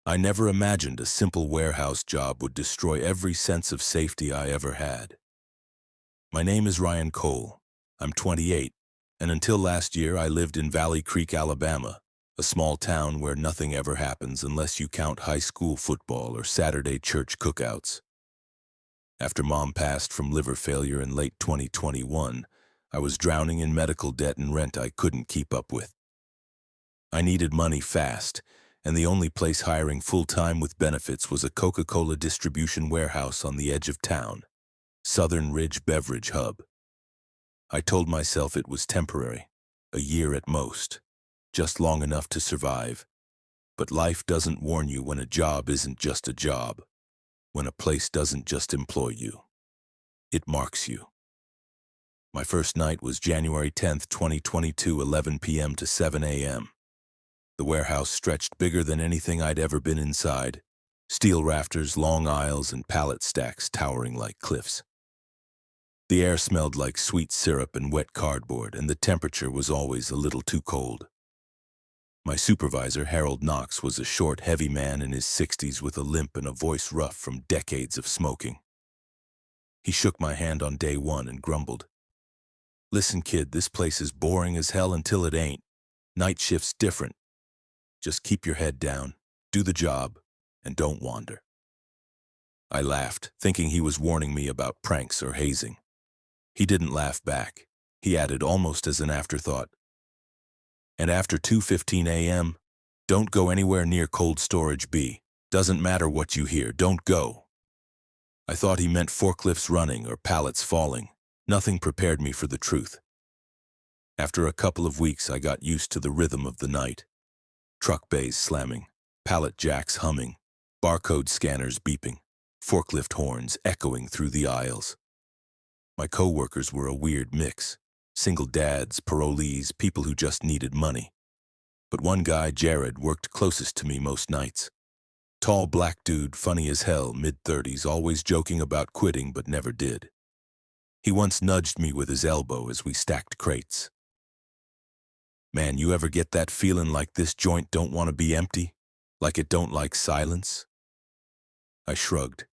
I never imagined a simple warehouse job would destroy every sense of safety I ever had. My name is Ryan Cole. I'm 28, and until last year I lived in Valley Creek, Alabama, a small town where nothing ever happens unless you count high school football or Saturday church cookouts. After Mom passed from liver failure in late 2021, I was drowning in medical debt and rent I couldn't keep up with. I needed money fast, and the only place hiring full-time with benefits was a Coca-Cola distribution warehouse on the edge of town, Southern Ridge Beverage Hub. I told myself it was temporary, a year at most, just long enough to survive. But life doesn't warn you when a job isn't just a job, when a place doesn't just employ you. It marks you. My first night was January 10th, 2022, 11 p.m. to 7 a.m. The warehouse stretched bigger than anything I'd ever been inside. Steel rafters, long aisles, and pallet stacks towering like cliffs. The air smelled like sweet syrup and wet cardboard, and the temperature was always a little too cold. My supervisor, Harold Knox, was a short, heavy man in his 60s with a limp and a voice rough from decades of smoking. He shook my hand on day one and grumbled, "Listen, kid, this place is boring as hell until it ain't. Night shift's different. Just keep your head down, do the job, and don't wander." I laughed, thinking he was warning me about pranks or hazing. He didn't laugh back. He added almost as an afterthought, "And after 2:15 a.m., don't go anywhere near cold storage B. Doesn't matter what you hear, don't go." I thought he meant forklifts running or pallets falling. Nothing prepared me for the truth. After a couple of weeks, I got used to the rhythm of the night. Truck bays slamming, pallet jacks humming, barcode scanners beeping, forklift horns echoing through the aisles. My co-workers were a weird mix. Single dads, parolees, people who just needed money. But one guy, Jared, worked closest to me most nights. Tall black dude, funny as hell, mid-30s, always joking about quitting but never did. He once nudged me with his elbow as we stacked crates. "Man, you ever get that feeling like this joint don't want to be empty? Like it don't like silence?" I shrugged.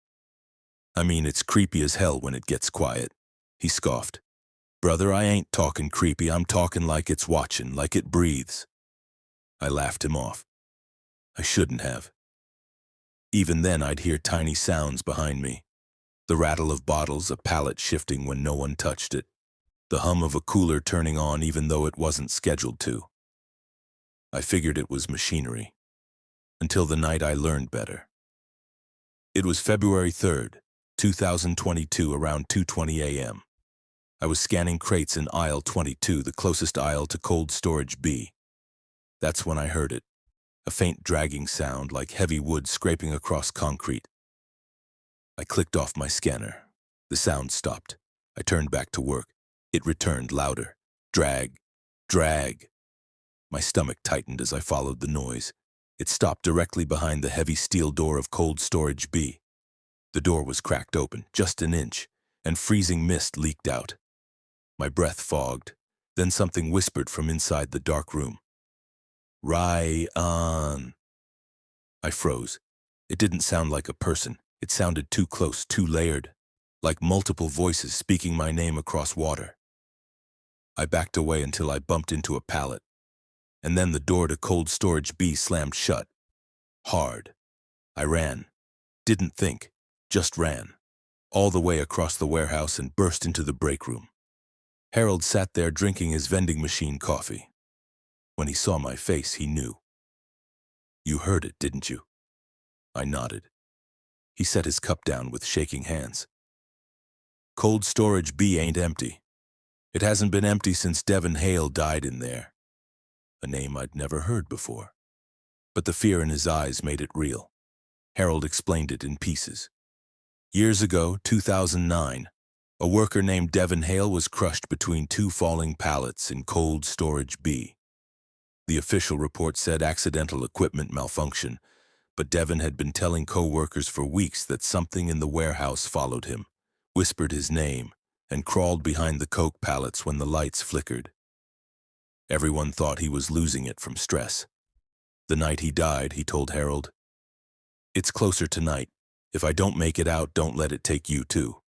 "I mean, it's creepy as hell when it gets quiet." He scoffed. "Brother, I ain't talking creepy, I'm talking like it's watching, like it breathes." I laughed him off. I shouldn't have. Even then, I'd hear tiny sounds behind me. The rattle of bottles, a pallet shifting when no one touched it. The hum of a cooler turning on even though it wasn't scheduled to. I figured it was machinery. Until the night I learned better. It was February 3rd, 2022, around 2:20 a.m. I was scanning crates in aisle 22, the closest aisle to cold storage B. That's when I heard it. A faint dragging sound like heavy wood scraping across concrete. I clicked off my scanner. The sound stopped. I turned back to work. It returned louder. Drag. Drag. My stomach tightened as I followed the noise. It stopped directly behind the heavy steel door of cold storage B. The door was cracked open, just an inch, and freezing mist leaked out. My breath fogged. Then something whispered from inside the dark room. "Ryan." I froze. It didn't sound like a person. It sounded too close, too layered, like multiple voices speaking my name across water. I backed away until I bumped into a pallet, and then the door to cold storage B slammed shut. Hard. I ran. Didn't think. Just ran. All the way across the warehouse and burst into the break room. Harold sat there drinking his vending machine coffee. When he saw my face, he knew. "You heard it, didn't you?" I nodded. He set his cup down with shaking hands. "Cold storage B ain't empty. It hasn't been empty since Devin Hale died in there." A name I'd never heard before. But the fear in his eyes made it real. Harold explained it in pieces. Years ago, 2009, a worker named Devin Hale was crushed between two falling pallets in cold storage B. The official report said accidental equipment malfunction, but Devin had been telling co-workers for weeks that something in the warehouse followed him, whispered his name, and crawled behind the Coke pallets when the lights flickered. Everyone thought he was losing it from stress. The night he died, he told Harold, It's closer tonight. If I don't make it out, don't let it take you too.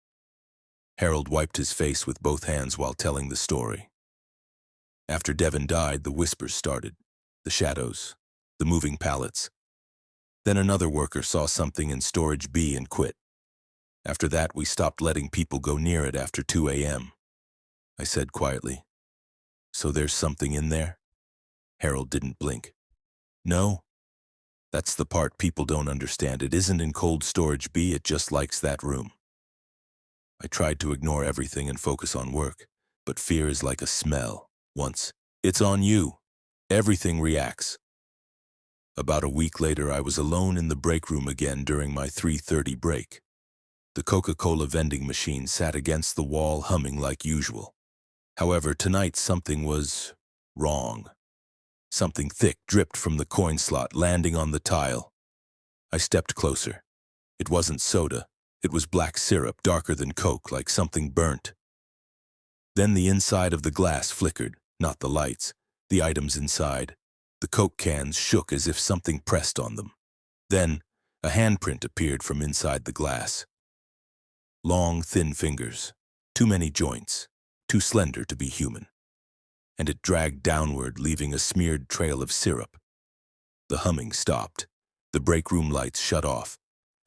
Harold wiped his face with both hands while telling the story. After Devin died, the whispers started. The shadows. The moving pallets. Then another worker saw something in storage B and quit. After that, we stopped letting people go near it after 2 a.m. I said quietly, "So there's something in there?" Harold didn't blink. "No. That's the part people don't understand. It isn't in cold storage B, it just likes that room." I tried to ignore everything and focus on work, but fear is like a smell. Once it's on you, everything reacts. About a week later, I was alone in the break room again during my 3:30 break. The Coca-Cola vending machine sat against the wall humming like usual. However, tonight something was wrong. Something thick dripped from the coin slot, landing on the tile. I stepped closer. It wasn't soda. It was black syrup, darker than Coke, like something burnt. Then the inside of the glass flickered, not the lights, the items inside. The Coke cans shook as if something pressed on them. Then, a handprint appeared from inside the glass. Long, thin fingers, too many joints, too slender to be human. And it dragged downward, leaving a smeared trail of syrup. The humming stopped. The break room lights shut off,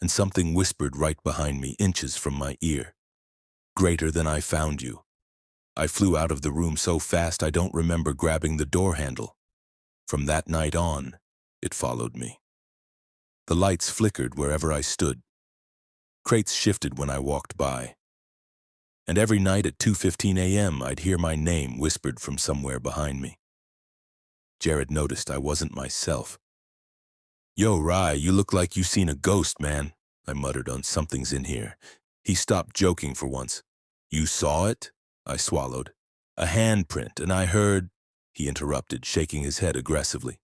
and something whispered right behind me, inches from my ear. "Greater than I found you." I flew out of the room so fast I don't remember grabbing the door handle. From that night on, it followed me. The lights flickered wherever I stood. Crates shifted when I walked by. And every night at 2:15 a.m., I'd hear my name whispered from somewhere behind me. Jared noticed I wasn't myself. "Yo, Rye, you look like you seen a ghost, man," I muttered on "something's in here." He stopped joking for once. "You saw it?" I swallowed. "A handprint, and I heard—" He interrupted, shaking his head aggressively.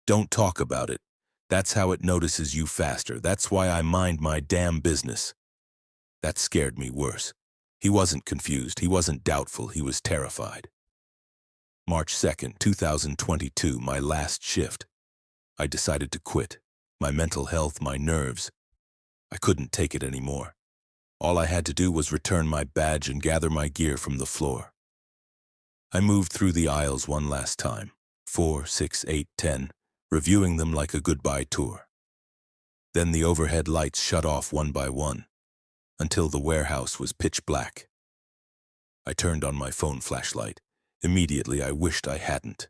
"Don't talk about it. That's how it notices you faster. That's why I mind my damn business." That scared me worse. He wasn't confused. He wasn't doubtful. He was terrified. March 2nd, 2022, my last shift. I decided to quit. My mental health, my nerves. I couldn't take it anymore. All I had to do was return my badge and gather my gear from the floor. I moved through the aisles one last time, 4, 6, 8, 10, reviewing them like a goodbye tour. Then the overhead lights shut off one by one, until the warehouse was pitch black. I turned on my phone flashlight. Immediately, I wished I hadn't.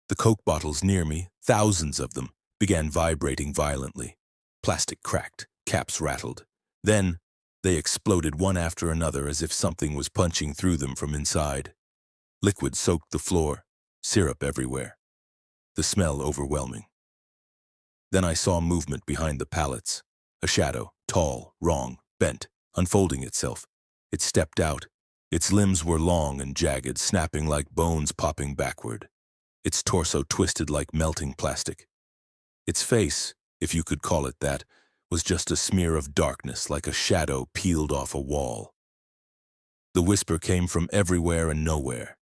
The Coke bottles near me, thousands of them, began vibrating violently. Plastic cracked, caps rattled. Then, they exploded one after another as if something was punching through them from inside. Liquid soaked the floor, syrup everywhere. The smell overwhelming. Then I saw movement behind the pallets. A shadow, tall, wrong, bent, unfolding itself. It stepped out. Its limbs were long and jagged, snapping like bones popping backward. Its torso twisted like melting plastic. Its face, if you could call it that, was just a smear of darkness like a shadow peeled off a wall. The whisper came from everywhere and nowhere.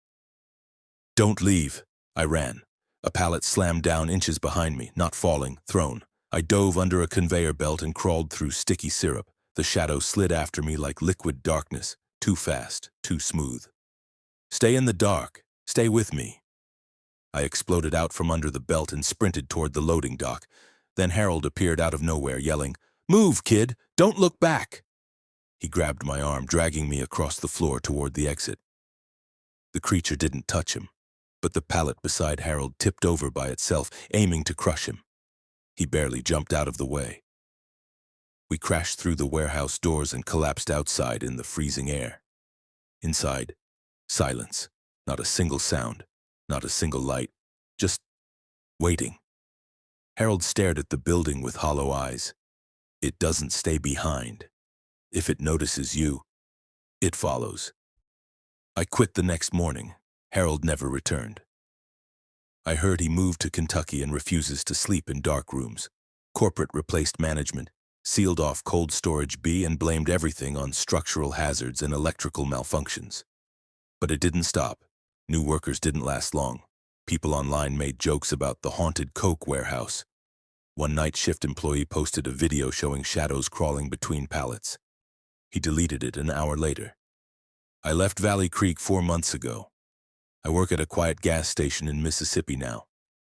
"Don't leave." I ran. A pallet slammed down inches behind me, not falling, thrown. I dove under a conveyor belt and crawled through sticky syrup. The shadow slid after me like liquid darkness, too fast, too smooth. "Stay in the dark. Stay with me." I exploded out from under the belt and sprinted toward the loading dock. Then Harold appeared out of nowhere, yelling, "Move, kid! Don't look back!" He grabbed my arm, dragging me across the floor toward the exit. The creature didn't touch him, but the pallet beside Harold tipped over by itself, aiming to crush him. He barely jumped out of the way. We crashed through the warehouse doors and collapsed outside in the freezing air. Inside, silence. Not a single sound, not a single light, just waiting. Harold stared at the building with hollow eyes. It doesn't stay behind. If it notices you, it follows. I quit the next morning. Harold never returned. I heard he moved to Kentucky and refuses to sleep in dark rooms. Corporate replaced management, sealed off cold storage B, and blamed everything on structural hazards and electrical malfunctions. But it didn't stop. New workers didn't last long. People online made jokes about the haunted Coke warehouse. One night shift employee posted a video showing shadows crawling between pallets. He deleted it an hour later. I left Valley Creek 4 months ago. I work at a quiet gas station in Mississippi now.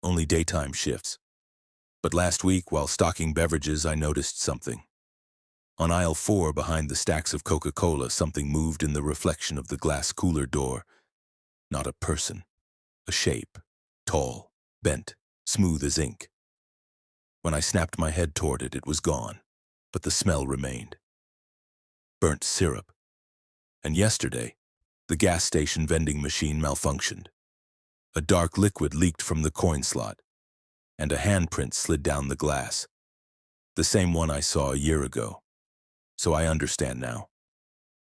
Only daytime shifts. But last week, while stocking beverages, I noticed something. On aisle 4, behind the stacks of Coca-Cola, something moved in the reflection of the glass cooler door. Not a person. A shape. Tall, bent, smooth as ink. When I snapped my head toward it, it was gone. But the smell remained. Burnt syrup. And yesterday, the gas station vending machine malfunctioned. A dark liquid leaked from the coin slot, and a handprint slid down the glass. The same one I saw a year ago. So I understand now.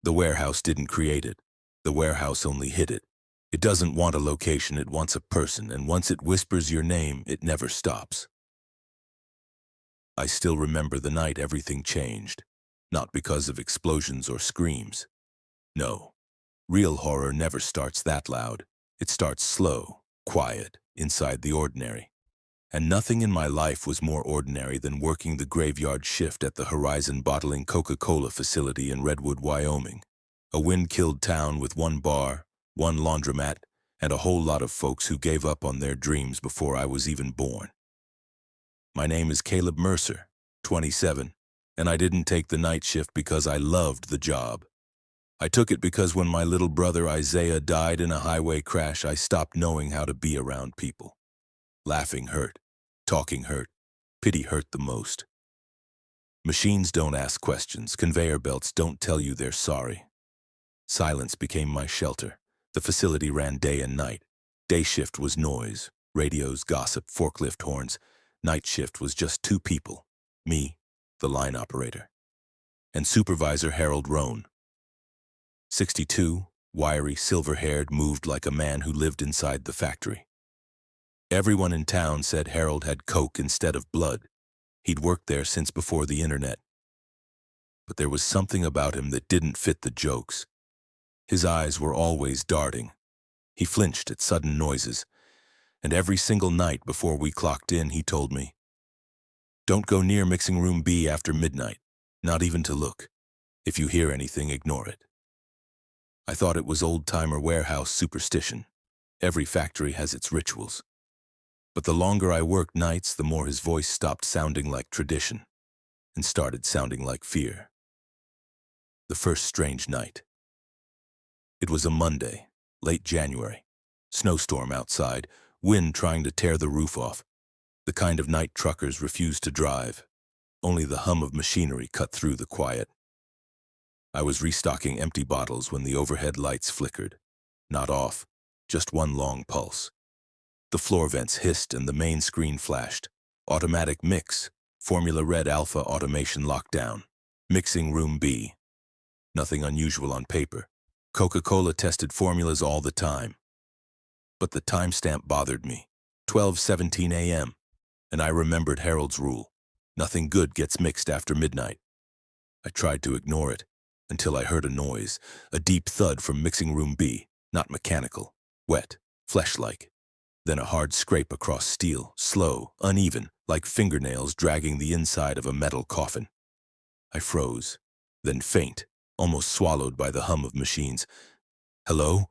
The warehouse didn't create it. The warehouse only hid it. It doesn't want a location, it wants a person, and once it whispers your name, it never stops. I still remember the night everything changed. Not because of explosions or screams. No. Real horror never starts that loud. It starts slow, quiet, inside the ordinary. And nothing in my life was more ordinary than working the graveyard shift at the Horizon Bottling Coca-Cola facility in Redwood, Wyoming. A wind-killed town with one bar, one laundromat, and a whole lot of folks who gave up on their dreams before I was even born. My name is Caleb Mercer, 27, and I didn't take the night shift because I loved the job. I took it because when my little brother Isaiah died in a highway crash, I stopped knowing how to be around people. Laughing hurt, talking hurt, pity hurt the most. Machines don't ask questions, conveyor belts don't tell you they're sorry. Silence became my shelter. The facility ran day and night. Day shift was noise, radios, gossip, forklift horns. Night shift was just 2 people, me, the line operator, and supervisor Harold Roan. 62, wiry, silver-haired, moved like a man who lived inside the factory. Everyone in town said Harold had Coke instead of blood. He'd worked there since before the internet. But there was something about him that didn't fit the jokes. His eyes were always darting. He flinched at sudden noises, and every single night before we clocked in, he told me, "Don't go near mixing room B after midnight, not even to look. If you hear anything, ignore it." I thought it was old-timer warehouse superstition. Every factory has its rituals. But the longer I worked nights, the more his voice stopped sounding like tradition and started sounding like fear. The first strange night. It was a Monday, late January. Snowstorm outside, wind trying to tear the roof off. The kind of night truckers refused to drive. Only the hum of machinery cut through the quiet. I was restocking empty bottles when the overhead lights flickered. Not off, just one long pulse. The floor vents hissed and the main screen flashed. Automatic mix, Formula Red Alpha automation lockdown. Mixing room B. Nothing unusual on paper. Coca-Cola tested formulas all the time. But the timestamp bothered me. 12:17 a.m. And I remembered Harold's rule. Nothing good gets mixed after midnight. I tried to ignore it until I heard a noise, a deep thud from mixing room B, not mechanical, wet, flesh-like. Then a hard scrape across steel, slow, uneven, like fingernails dragging the inside of a metal coffin. I froze, then faint, almost swallowed by the hum of machines. "Hello?"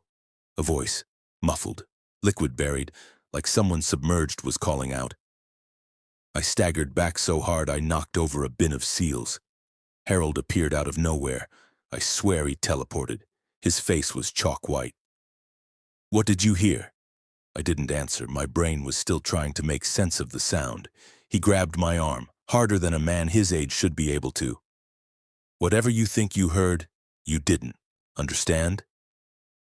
A voice, muffled, liquid buried, like someone submerged was calling out. I staggered back so hard I knocked over a bin of seals. Harold appeared out of nowhere. I swear he teleported. His face was chalk white. "What did you hear?" I didn't answer. My brain was still trying to make sense of the sound. He grabbed my arm, harder than a man his age should be able to. "Whatever you think you heard, you didn't. Understand?"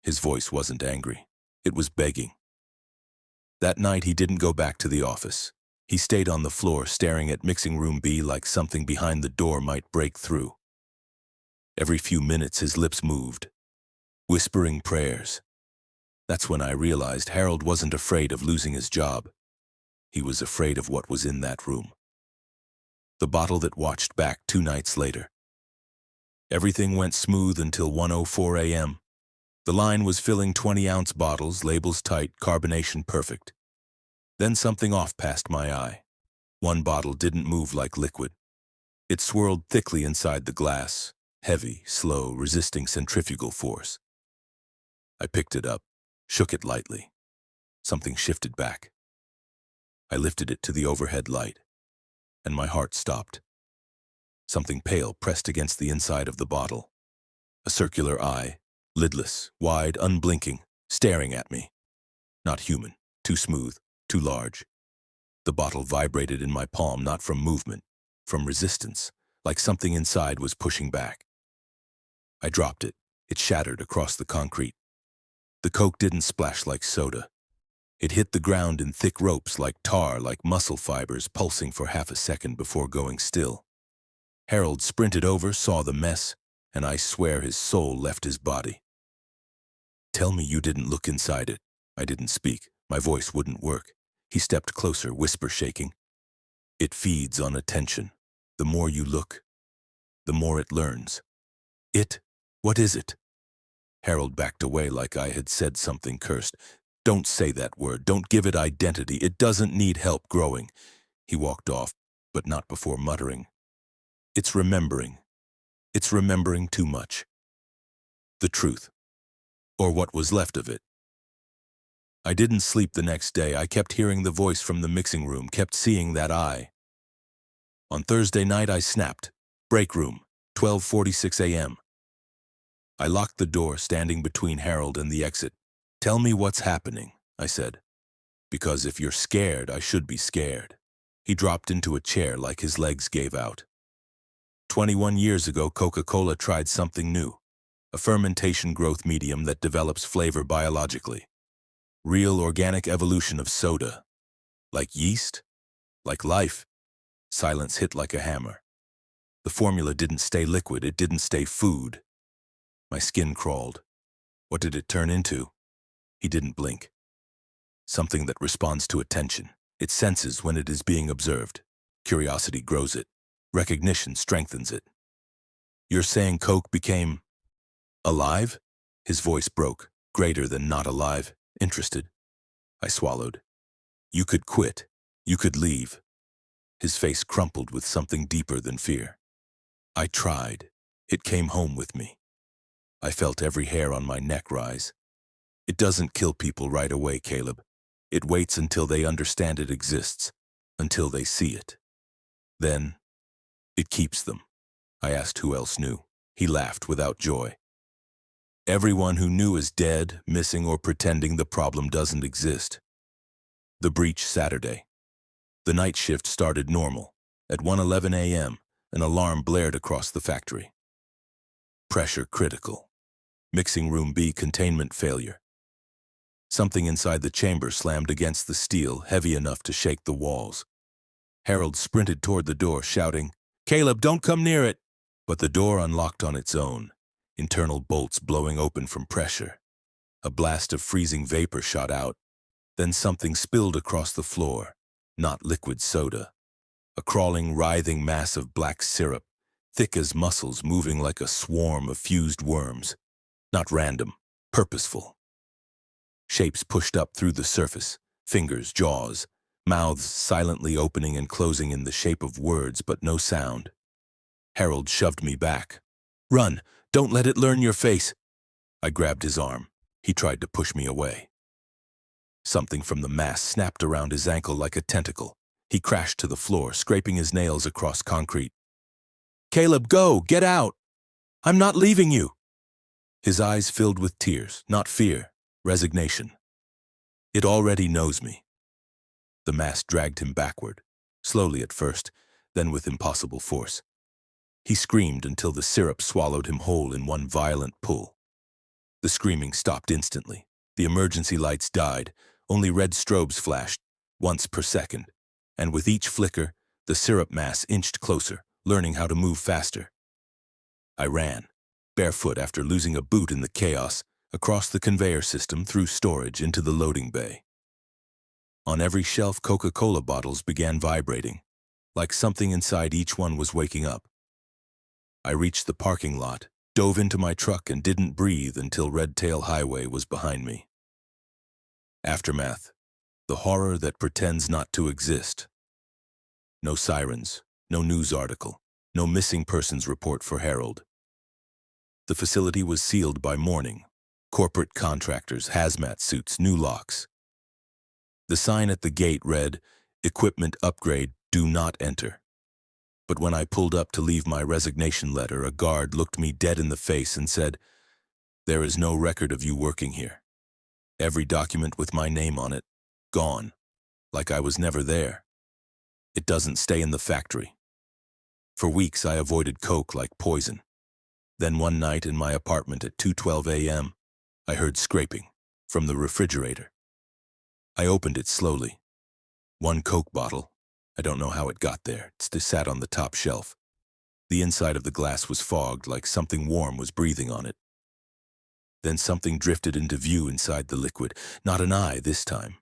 His voice wasn't angry. It was begging. That night he didn't go back to the office. He stayed on the floor staring at mixing room B like something behind the door might break through. Every few minutes his lips moved, whispering prayers. That's when I realized Harold wasn't afraid of losing his job. He was afraid of what was in that room. The bottle that watched back 2 nights later. Everything went smooth until 1:04 a.m. The line was filling 20-ounce bottles, labels tight, carbonation perfect. Then something off passed my eye. One bottle didn't move like liquid. It swirled thickly inside the glass, heavy, slow, resisting centrifugal force. I picked it up, shook it lightly. Something shifted back. I lifted it to the overhead light, and my heart stopped. Something pale pressed against the inside of the bottle. A circular eye, lidless, wide, unblinking, staring at me. Not human, too smooth, too large. The bottle vibrated in my palm, not from movement, from resistance, like something inside was pushing back. I dropped it. It shattered across the concrete. The Coke didn't splash like soda. It hit the ground in thick ropes like tar, like muscle fibers pulsing for half a second before going still. Harold sprinted over, saw the mess, and I swear his soul left his body. "Tell me you didn't look inside it." I didn't speak. My voice wouldn't work. He stepped closer, whisper shaking. "It feeds on attention. The more you look, the more it learns." "It? What is it?" Harold backed away like I had said something cursed. "Don't say that word. Don't give it identity. It doesn't need help growing." He walked off, but not before muttering, "It's remembering. It's remembering too much." The truth. Or what was left of it. I didn't sleep the next day. I kept hearing the voice from the mixing room, kept seeing that eye. On Thursday night, I snapped. Break room, 12:46 a.m. I locked the door, standing between Harold and the exit. "Tell me what's happening," I said. "Because if you're scared, I should be scared." He dropped into a chair like his legs gave out. 21 years ago, Coca-Cola tried something new. A fermentation growth medium that develops flavor biologically. Real organic evolution of soda. Like yeast? Like life? Silence hit like a hammer. The formula didn't stay liquid, it didn't stay food. My skin crawled. What did it turn into? He didn't blink. Something that responds to attention. It senses when it is being observed. Curiosity grows it. Recognition strengthens it. "You're saying Coke became alive?" His voice broke, greater than not alive, interested. I swallowed. "You could quit. You could leave." His face crumpled with something deeper than fear. "I tried. It came home with me." I felt every hair on my neck rise. "It doesn't kill people right away, Caleb. It waits until they understand it exists, until they see it. Then, it keeps them." I asked who else knew. He laughed without joy. "Everyone who knew is dead, missing, or pretending the problem doesn't exist." The breach Saturday. The night shift started normal. At 1:11 a.m., an alarm blared across the factory. Pressure critical. Mixing room B containment failure. Something inside the chamber slammed against the steel, heavy enough to shake the walls. Harold sprinted toward the door, shouting, "Caleb, don't come near it!" But the door unlocked on its own, internal bolts blowing open from pressure. A blast of freezing vapor shot out. Then something spilled across the floor. Not liquid soda. A crawling, writhing mass of black syrup, thick as muscles, moving like a swarm of fused worms. Not random, purposeful. Shapes pushed up through the surface, fingers, jaws, mouths silently opening and closing in the shape of words, but no sound. Harold shoved me back. "Run! Don't let it learn your face!" I grabbed his arm. He tried to push me away. Something from the mass snapped around his ankle like a tentacle. He crashed to the floor, scraping his nails across concrete. "Caleb, go! Get out! I'm not leaving you!" His eyes filled with tears, not fear, resignation. "It already knows me." The mass dragged him backward, slowly at first, then with impossible force. He screamed until the syrup swallowed him whole in one violent pull. The screaming stopped instantly. The emergency lights died. Only red strobes flashed, once per second. And with each flicker, the syrup mass inched closer, learning how to move faster. I ran, barefoot after losing a boot in the chaos, across the conveyor system, through storage, into the loading bay. On every shelf, Coca-Cola bottles began vibrating, like something inside each one was waking up. I reached the parking lot, dove into my truck, and didn't breathe until Red Tail Highway was behind me. Aftermath. The horror that pretends not to exist. No sirens, no news article, no missing persons report for Herald. The facility was sealed by morning. Corporate contractors, hazmat suits, new locks. The sign at the gate read, "Equipment upgrade, do not enter." But when I pulled up to leave my resignation letter, a guard looked me dead in the face and said, "There is no record of you working here. Every document with my name on it, gone, like I was never there. It doesn't stay in the factory." For weeks I avoided Coke like poison. Then one night in my apartment at 2:12 a.m., I heard scraping from the refrigerator. I opened it slowly. One Coke bottle. I don't know how it got there. It sat on the top shelf. The inside of the glass was fogged, like something warm was breathing on it. Then something drifted into view inside the liquid. Not an eye this time.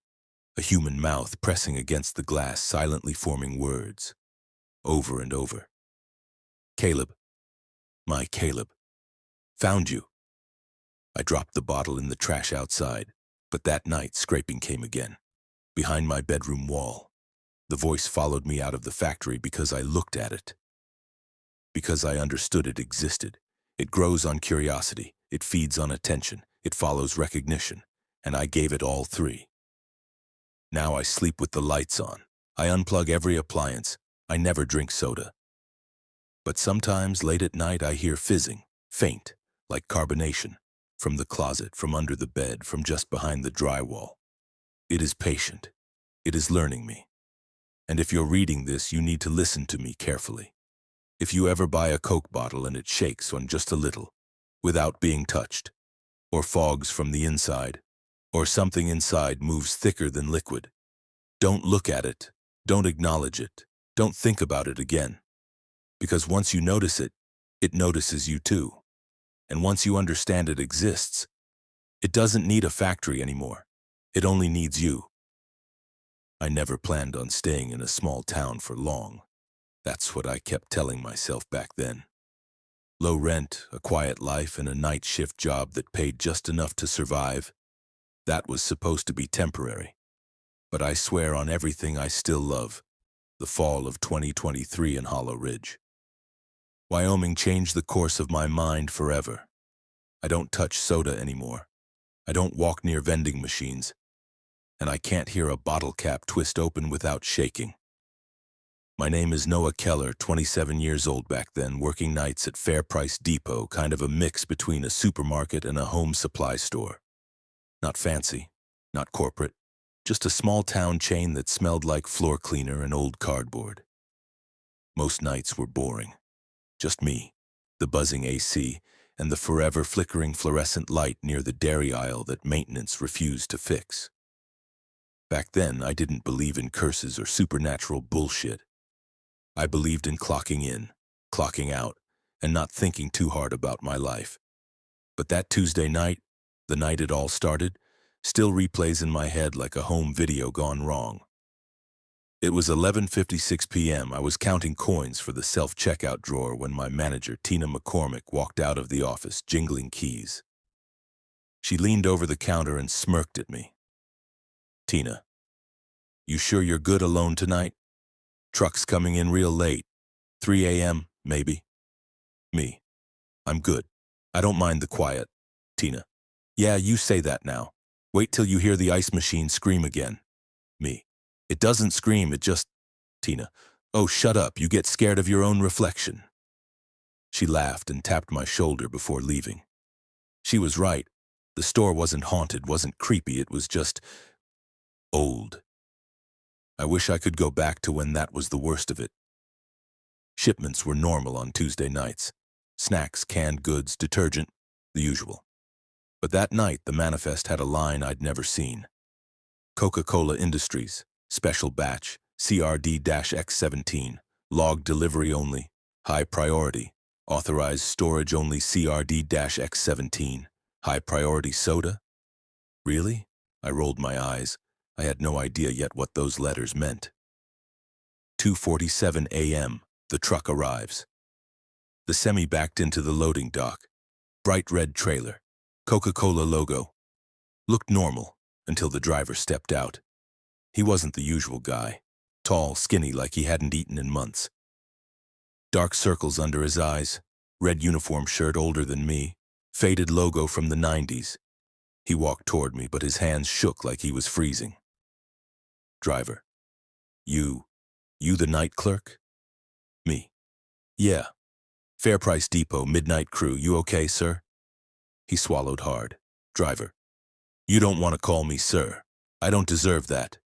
A human mouth pressing against the glass, silently forming words. Over and over. "Caleb. My Caleb. Found you." I dropped the bottle in the trash outside, but that night scraping came again. Behind my bedroom wall. The voice followed me out of the factory because I looked at it. Because I understood it existed. It grows on curiosity. It feeds on attention. It follows recognition. And I gave it all three. Now I sleep with the lights on. I unplug every appliance. I never drink soda. But sometimes late at night I hear fizzing, faint, like carbonation, from the closet, from under the bed, from just behind the drywall. It is patient. It is learning me. And if you're reading this, you need to listen to me carefully. If you ever buy a Coke bottle and it shakes on just a little, without being touched, or fogs from the inside, or something inside moves thicker than liquid, don't look at it, don't acknowledge it, don't think about it again. Because once you notice it, it notices you too. And once you understand it exists, it doesn't need a factory anymore. It only needs you. I never planned on staying in a small town for long. That's what I kept telling myself back then. Low rent, a quiet life, and a night shift job that paid just enough to survive. That was supposed to be temporary. But I swear on everything I still love, the fall of 2023 in Hollow Ridge. Wyoming changed the course of my mind forever. I don't touch soda anymore. I don't walk near vending machines. And I can't hear a bottle cap twist open without shaking. My name is Noah Keller, 27 years old back then, working nights at Fair Price Depot, kind of a mix between a supermarket and a home supply store. Not fancy, not corporate, just a small town chain that smelled like floor cleaner and old cardboard. Most nights were boring. Just me, the buzzing AC, and the forever flickering fluorescent light near the dairy aisle that maintenance refused to fix. Back then, I didn't believe in curses or supernatural bullshit. I believed in clocking in, clocking out, and not thinking too hard about my life. But that Tuesday night, the night it all started, still replays in my head like a home video gone wrong. It was 11:56 p.m. I was counting coins for the self-checkout drawer when my manager, Tina McCormick, walked out of the office, jingling keys. She leaned over the counter and smirked at me. "Tina, you sure you're good alone tonight? Truck's coming in real late. 3 a.m., maybe." Me. "I'm good. I don't mind the quiet." Tina. "Yeah, you say that now. Wait till you hear the ice machine scream again." Me. "It doesn't scream, it just..." Tina. "Oh, shut up. You get scared of your own reflection." She laughed and tapped my shoulder before leaving. She was right. The store wasn't haunted, wasn't creepy, it was just old. I wish I could go back to when that was the worst of it. Shipments were normal on Tuesday nights. Snacks, canned goods, detergent, the usual. But that night, the manifest had a line I'd never seen. Coca-Cola Industries, special batch, CRD-X17, log delivery only, high priority, authorized storage only CRD-X17, high priority soda? Really? I rolled my eyes. I had no idea yet what those letters meant. 2:47 a.m. The truck arrives. The semi backed into the loading dock. Bright red trailer. Coca-Cola logo. Looked normal until the driver stepped out. He wasn't the usual guy. tall, skinny like he hadn't eaten in months. Dark circles under his eyes, red uniform shirt older than me, faded logo from the 90s. He walked toward me, but his hands shook like he was freezing. Driver. You the night clerk? Me. Yeah. Fair Price Depot, midnight crew. You okay, sir? He swallowed hard. Driver. You don't want to call me sir. I don't deserve that.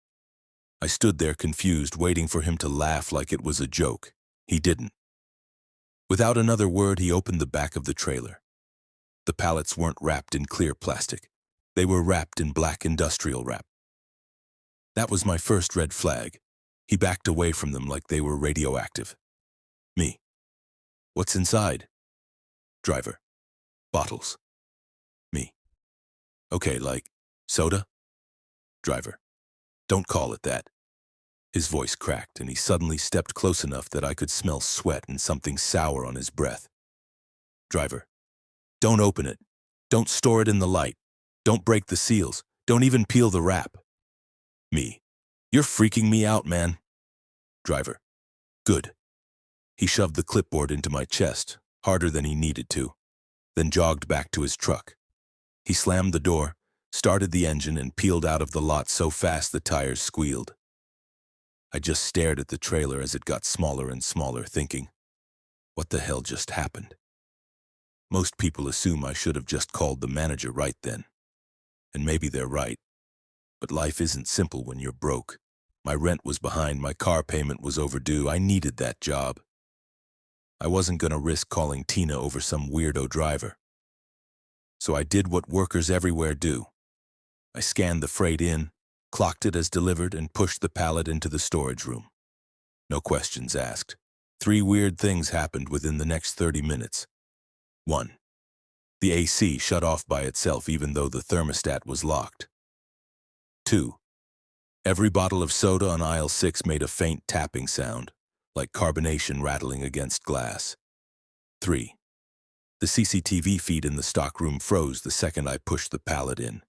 I stood there confused, waiting for him to laugh like it was a joke. He didn't. Without another word, he opened the back of the trailer. The pallets weren't wrapped in clear plastic. They were wrapped in black industrial wrap. That was my first red flag. He backed away from them like they were radioactive. Me. What's inside? Driver. Bottles. Me. Okay, like soda? Driver. Don't call it that. His voice cracked, and he suddenly stepped close enough that I could smell sweat and something sour on his breath. Driver. Don't open it. Don't store it in the light. Don't break the seals. Don't even peel the wrap. Me. You're freaking me out, man. Driver. Good. He shoved the clipboard into my chest, harder than he needed to, then jogged back to his truck. He slammed the door, started the engine, and peeled out of the lot so fast the tires squealed. I just stared at the trailer as it got smaller and smaller, thinking, what the hell just happened? Most people assume I should have just called the manager right then. And maybe they're right. But life isn't simple when you're broke. My rent was behind, my car payment was overdue. I needed that job. I wasn't going to risk calling Tina over some weirdo driver. So I did what workers everywhere do. I scanned the freight in, clocked it as delivered, and pushed the pallet into the storage room. No questions asked. 3 weird things happened within the next 30 minutes. 1. The AC shut off by itself even though the thermostat was locked. 2. Every bottle of soda on aisle 6 made a faint tapping sound, like carbonation rattling against glass. 3. The CCTV feed in the stockroom froze the second I pushed the pallet in.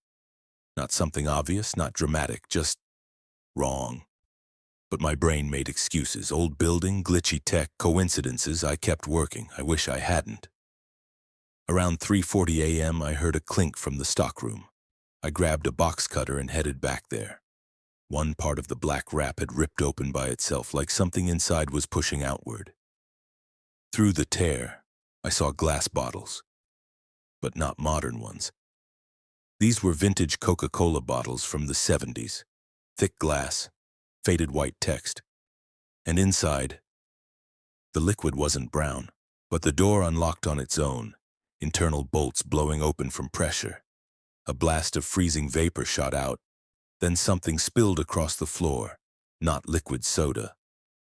Not something obvious, not dramatic, just wrong. But my brain made excuses. Old building, glitchy tech, coincidences. I kept working. I wish I hadn't. Around 3:40 a.m., I heard a clink from the stockroom. I grabbed a box cutter and headed back there. One part of the black wrap had ripped open by itself, like something inside was pushing outward. Through the tear, I saw glass bottles, but not modern ones. These were vintage Coca-Cola bottles from the 70s, thick glass, faded white text. And inside, the liquid wasn't brown, but the door unlocked on its own, internal bolts blowing open from pressure. A blast of freezing vapor shot out, then something spilled across the floor, not liquid soda.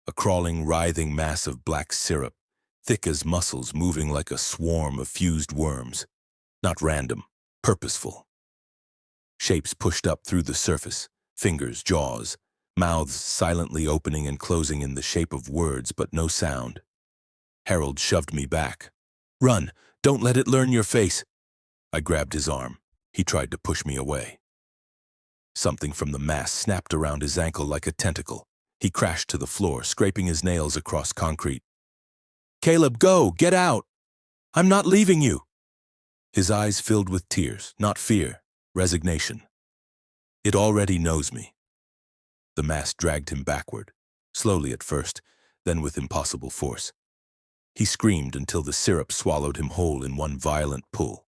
A crawling, writhing mass of black syrup, thick as muscles moving like a swarm of fused worms. Not random, purposeful. Shapes pushed up through the surface, fingers, jaws, mouths silently opening and closing in the shape of words, but no sound. Harold shoved me back. Run! Don't let it learn your face! I grabbed his arm. He tried to push me away. Something from the mass snapped around his ankle like a tentacle. He crashed to the floor, scraping his nails across concrete. Caleb, go! Get out! I'm not leaving you! His eyes filled with tears, not fear, resignation. It already knows me. The mass dragged him backward, slowly at first, then with impossible force. He screamed until the syrup swallowed him whole in one violent pull.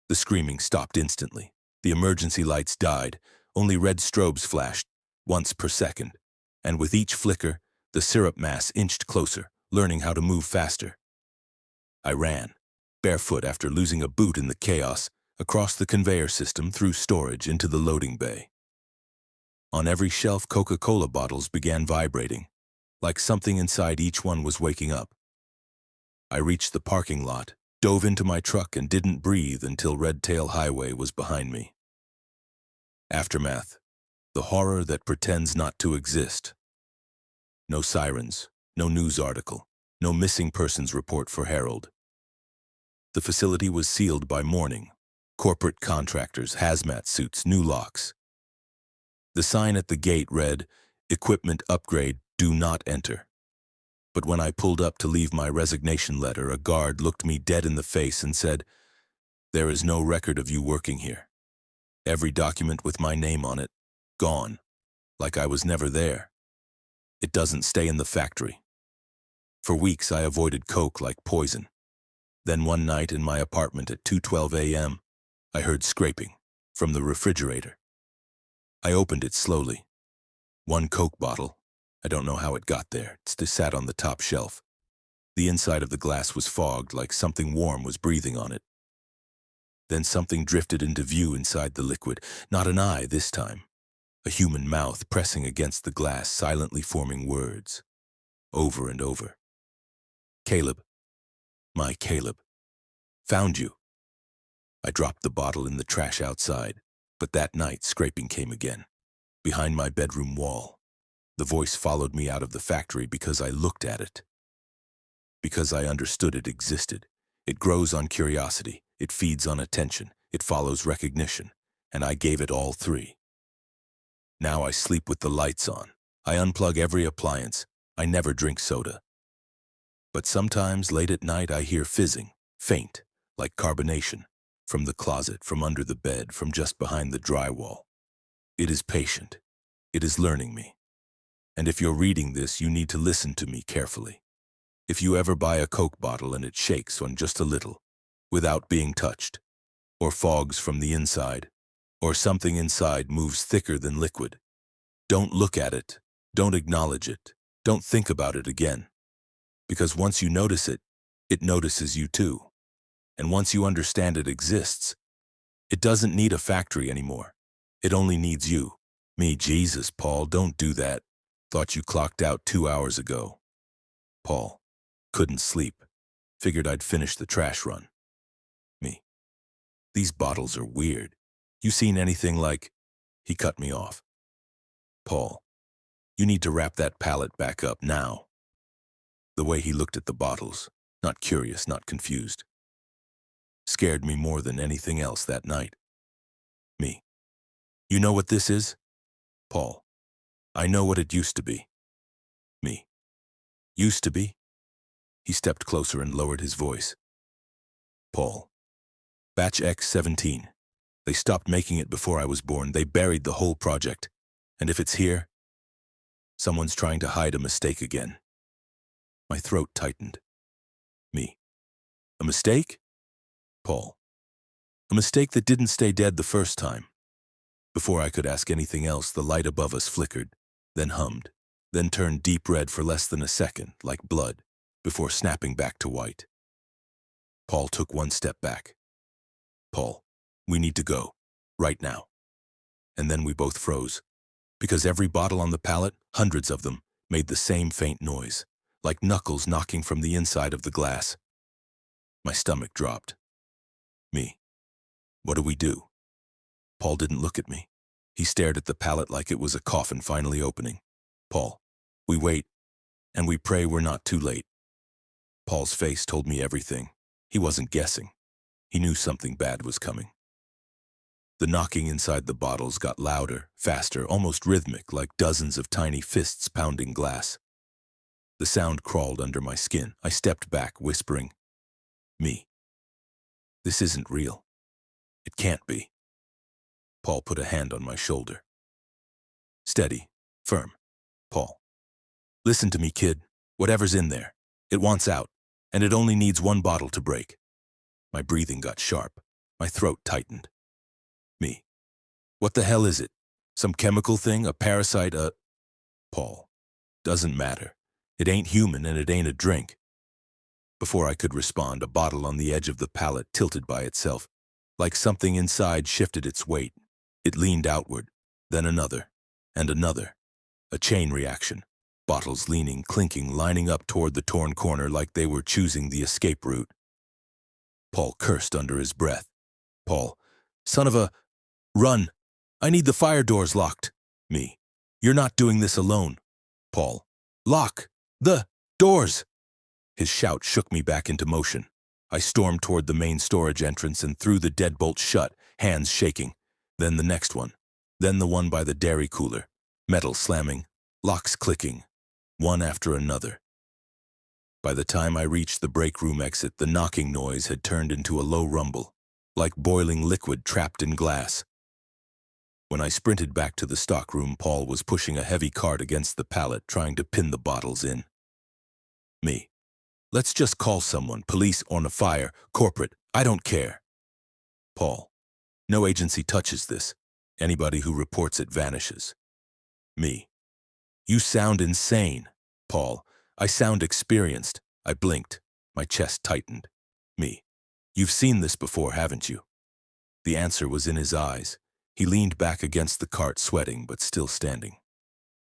The screaming stopped instantly. The emergency lights died. Only red strobes flashed, once per second. And with each flicker, the syrup mass inched closer, learning how to move faster. I ran, barefoot after losing a boot in the chaos, across the conveyor system, through storage, into the loading bay. On every shelf, Coca-Cola bottles began vibrating, like something inside each one was waking up. I reached the parking lot, dove into my truck, and didn't breathe until Red Tail Highway was behind me. Aftermath. The horror that pretends not to exist. No sirens, no news article, no missing persons report for Harold. The facility was sealed by morning. Corporate contractors, hazmat suits, new locks. The sign at the gate read, Equipment upgrade, do not enter. But when I pulled up to leave my resignation letter, a guard looked me dead in the face and said, "There is no record of you working here. Every document with my name on it, gone, like I was never there. It doesn't stay in the factory." For weeks I avoided Coke like poison. Then one night in my apartment at 2:12 a.m., I heard scraping from the refrigerator. I opened it slowly. One Coke bottle. I don't know how it got there. It sat on the top shelf. The inside of the glass was fogged, like something warm was breathing on it. Then something drifted into view inside the liquid. Not an eye this time. A human mouth pressing against the glass, silently forming words. Over and over. "Caleb. My Caleb. Found you." I dropped the bottle in the trash outside, but that night scraping came again. Behind my bedroom wall. The voice followed me out of the factory because I looked at it. Because I understood it existed. It grows on curiosity. It feeds on attention. It follows recognition. And I gave it all three. Now I sleep with the lights on. I unplug every appliance. I never drink soda. But sometimes late at night I hear fizzing, faint, like carbonation, from the closet, from under the bed, from just behind the drywall. It is patient. It is learning me. And if you're reading this, you need to listen to me carefully. If you ever buy a Coke bottle and it shakes on just a little, without being touched, or fogs from the inside, or something inside moves thicker than liquid, don't look at it, don't acknowledge it, don't think about it again. Because once you notice it, it notices you too. And once you understand it exists, it doesn't need a factory anymore. It only needs you. Me, Jesus, Paul, don't do that. Thought you clocked out 2 hours ago. Paul, couldn't sleep. Figured I'd finish the trash run. Me, these bottles are weird. You seen anything like... He cut me off. Paul, you need to wrap that pallet back up now. The way he looked at the bottles, not curious, not confused, scared me more than anything else that night. Me, you know what this is? Paul, I know what it used to be. Me, used to be? He stepped closer and lowered his voice. Paul, Batch X-17. They stopped making it before I was born. They buried the whole project. And if it's here, someone's trying to hide a mistake again. My throat tightened. Me, a mistake? Paul, a mistake that didn't stay dead the first time. Before I could ask anything else, the light above us flickered, then hummed, then turned deep red for less than a second, like blood, before snapping back to white. Paul took one step back. Paul, we need to go, right now. And then we both froze, because every bottle on the pallet, hundreds of them, made the same faint noise, like knuckles knocking from the inside of the glass. My stomach dropped. Me, what do we do? Paul didn't look at me. He stared at the pallet like it was a coffin finally opening. Paul, we wait, and we pray we're not too late. Paul's face told me everything. He wasn't guessing. He knew something bad was coming. The knocking inside the bottles got louder, faster, almost rhythmic, like dozens of tiny fists pounding glass. The sound crawled under my skin. I stepped back, whispering, "Me, this isn't real. It can't be." Paul put a hand on my shoulder. "Steady, firm. Paul, listen to me, kid. Whatever's in there, it wants out, and it only needs one bottle to break." My breathing got sharp. My throat tightened. Me, what the hell is it? Some chemical thing? A parasite? Paul, doesn't matter. It ain't human and it ain't a drink. Before I could respond, a bottle on the edge of the pallet tilted by itself, like something inside shifted its weight. It leaned outward, then another, and another. A chain reaction. Bottles leaning, clinking, lining up toward the torn corner like they were choosing the escape route. Paul cursed under his breath. Paul, son of a... Run! I need the fire doors locked. Me, you're not doing this alone. Paul, lock the doors! His shout shook me back into motion. I stormed toward the main storage entrance and threw the deadbolt shut, hands shaking. Then the next one. Then the one by the dairy cooler. Metal slamming. locks clicking, one after another. By the time I reached the break room exit, the knocking noise had turned into a low rumble, like boiling liquid trapped in glass. When I sprinted back to the stockroom, Paul was pushing a heavy cart against the pallet, trying to pin the bottles in. Me. Let's just call someone, police on a fire, corporate, I don't care. Paul. No agency touches this. Anybody who reports it vanishes. Me. You sound insane. Paul. I sound experienced. I blinked. My chest tightened. Me. You've seen this before, haven't you? The answer was in his eyes. He leaned back against the cart, sweating but still standing.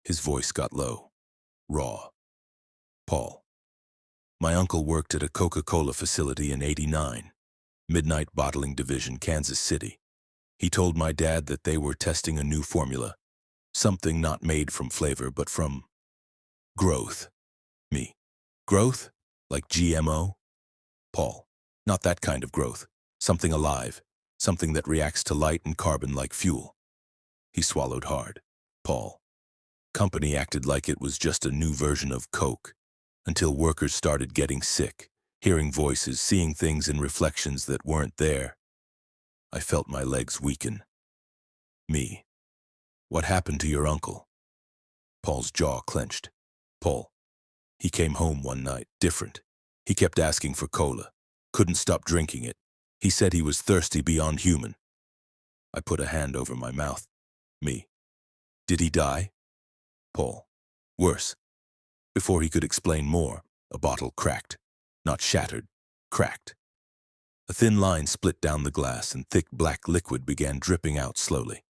His voice got low, raw. Paul. My uncle worked at a Coca-Cola facility in '89, Midnight Bottling Division, Kansas City. He told my dad that they were testing a new formula, something not made from flavor but from growth. Me. Growth? Like GMO? Paul. Not that kind of growth. Something alive. Something that reacts to light and carbon like fuel. He swallowed hard. Paul. Company acted like it was just a new version of Coke, until workers started getting sick, hearing voices, seeing things in reflections that weren't there. I felt my legs weaken. Me. What happened to your uncle? Paul's jaw clenched. Paul. He came home one night, different. He kept asking for cola. Couldn't stop drinking it. He said he was thirsty beyond human. I put a hand over my mouth. Me. Did he die? Paul. Worse. Before he could explain more, a bottle cracked. Not shattered, cracked. A thin line split down the glass and thick black liquid began dripping out slowly.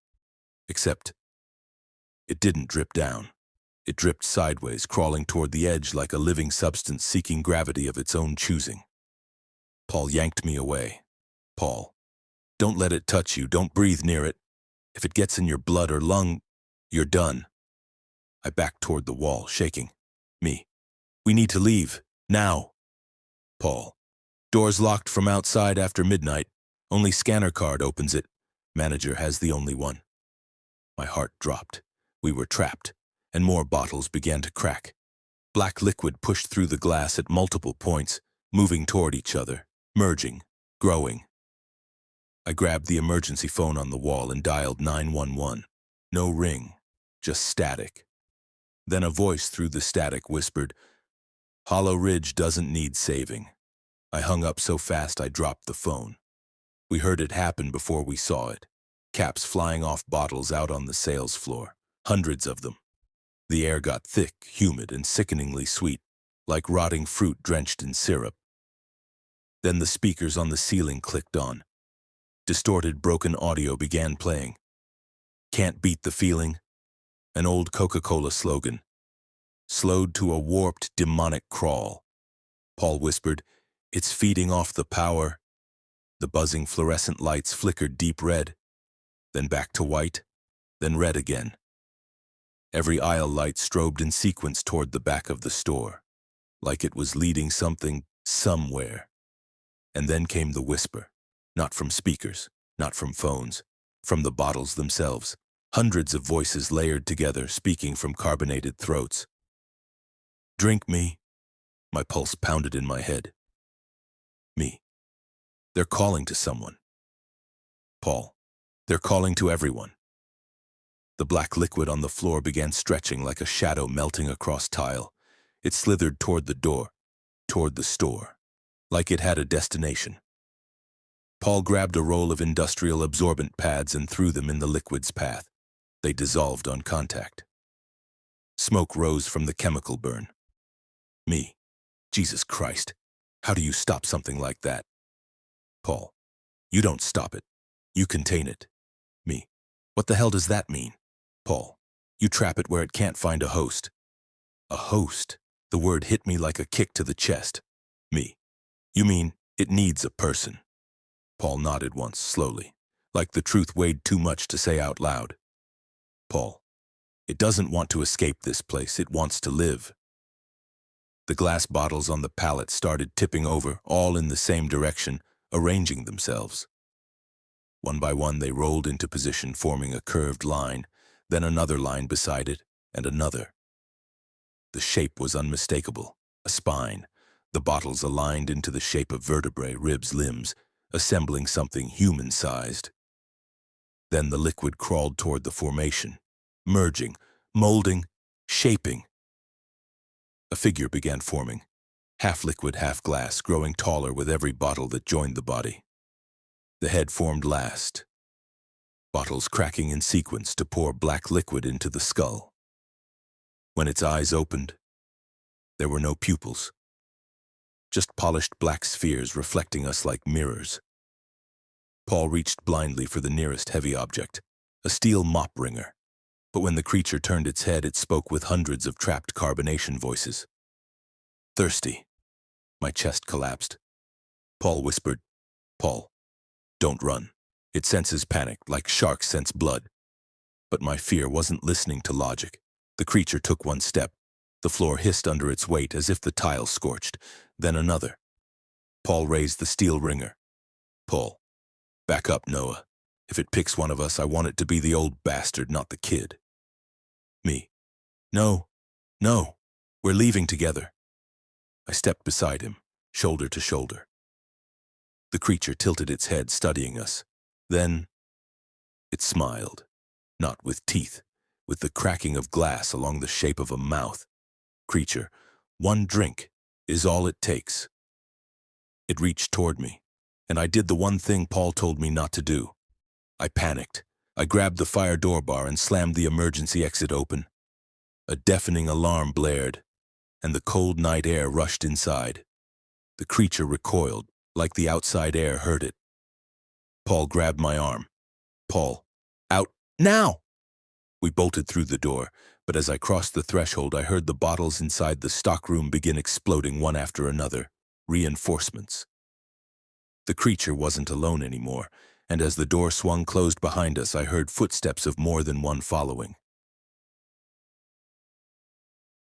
Except, it didn't drip down. It dripped sideways, crawling toward the edge like a living substance seeking gravity of its own choosing. Paul yanked me away. Paul. Don't let it touch you. Don't breathe near it. If it gets in your blood or lung, you're done. I backed toward the wall, shaking. Me. We need to leave. Now. Paul. Doors locked from outside after midnight. Only scanner card opens it. Manager has the only one. My heart dropped. We were trapped, and more bottles began to crack. Black liquid pushed through the glass at multiple points, moving toward each other, merging, growing. I grabbed the emergency phone on the wall and dialed 911. No ring, just static. Then a voice through the static whispered, Hollow Ridge doesn't need saving. I hung up so fast I dropped the phone. We heard it happen before we saw it. Caps flying off bottles out on the sales floor, hundreds of them. The air got thick, humid, and sickeningly sweet, like rotting fruit drenched in syrup. Then the speakers on the ceiling clicked on. Distorted, broken audio began playing. Can't beat the feeling. An old Coca-Cola slogan. Slowed to a warped, demonic crawl. Paul whispered, It's feeding off the power. The buzzing fluorescent lights flickered deep red, then back to white, then red again. Every aisle light strobed in sequence toward the back of the store, like it was leading something somewhere. And then came the whisper, not from speakers, not from phones, from the bottles themselves. Hundreds of voices layered together, speaking from carbonated throats. Drink me. My pulse pounded in my head. Me. They're calling to someone. Paul. They're calling to everyone. The black liquid on the floor began stretching like a shadow melting across tile. It slithered toward the door, toward the store, like it had a destination. Paul grabbed a roll of industrial absorbent pads and threw them in the liquid's path. They dissolved on contact. Smoke rose from the chemical burn. Me. Jesus Christ. How do you stop something like that? Paul. You don't stop it. You contain it. Me. What the hell does that mean? Paul. You trap it where it can't find a host. A host? The word hit me like a kick to the chest. Me. You mean it needs a person? Paul nodded once, slowly, like the truth weighed too much to say out loud. Paul. It doesn't want to escape this place. It wants to live. The glass bottles on the pallet started tipping over, all in the same direction, arranging themselves. One by one, they rolled into position, forming a curved line, then another line beside it, and another. The shape was unmistakable, a spine, the bottles aligned into the shape of vertebrae, ribs, limbs, assembling something human-sized. Then the liquid crawled toward the formation, merging, molding, shaping. A figure began forming, half liquid, half glass, growing taller with every bottle that joined the body. The head formed last, bottles cracking in sequence to pour black liquid into the skull. When its eyes opened, there were no pupils, just polished black spheres reflecting us like mirrors. Paul reached blindly for the nearest heavy object, a steel mop wringer. But when the creature turned its head, it spoke with hundreds of trapped carbonation voices. Thirsty. My chest collapsed. Paul whispered, "Paul, don't run. It senses panic, like sharks sense blood." But my fear wasn't listening to logic. The creature took one step. The floor hissed under its weight as if the tile scorched. Then another. Paul raised the steel wringer. "Paul, back up, Noah. If it picks one of us, I want it to be the old bastard, not the kid." Me. "No, no, we're leaving together." I stepped beside him, shoulder to shoulder. The creature tilted its head, studying us. Then it smiled, not with teeth, with the cracking of glass along the shape of a mouth. "Creature, one drink is all it takes." It reached toward me, and I did the one thing Paul told me not to do. I panicked. I grabbed the fire door bar and slammed the emergency exit open. A deafening alarm blared, and the cold night air rushed inside. The creature recoiled, like the outside air heard it. Paul grabbed my arm. "Paul, out, now!" We bolted through the door, but as I crossed the threshold, I heard the bottles inside the stockroom begin exploding one after another. Reinforcements. The creature wasn't alone anymore, and as the door swung closed behind us, I heard footsteps of more than one following.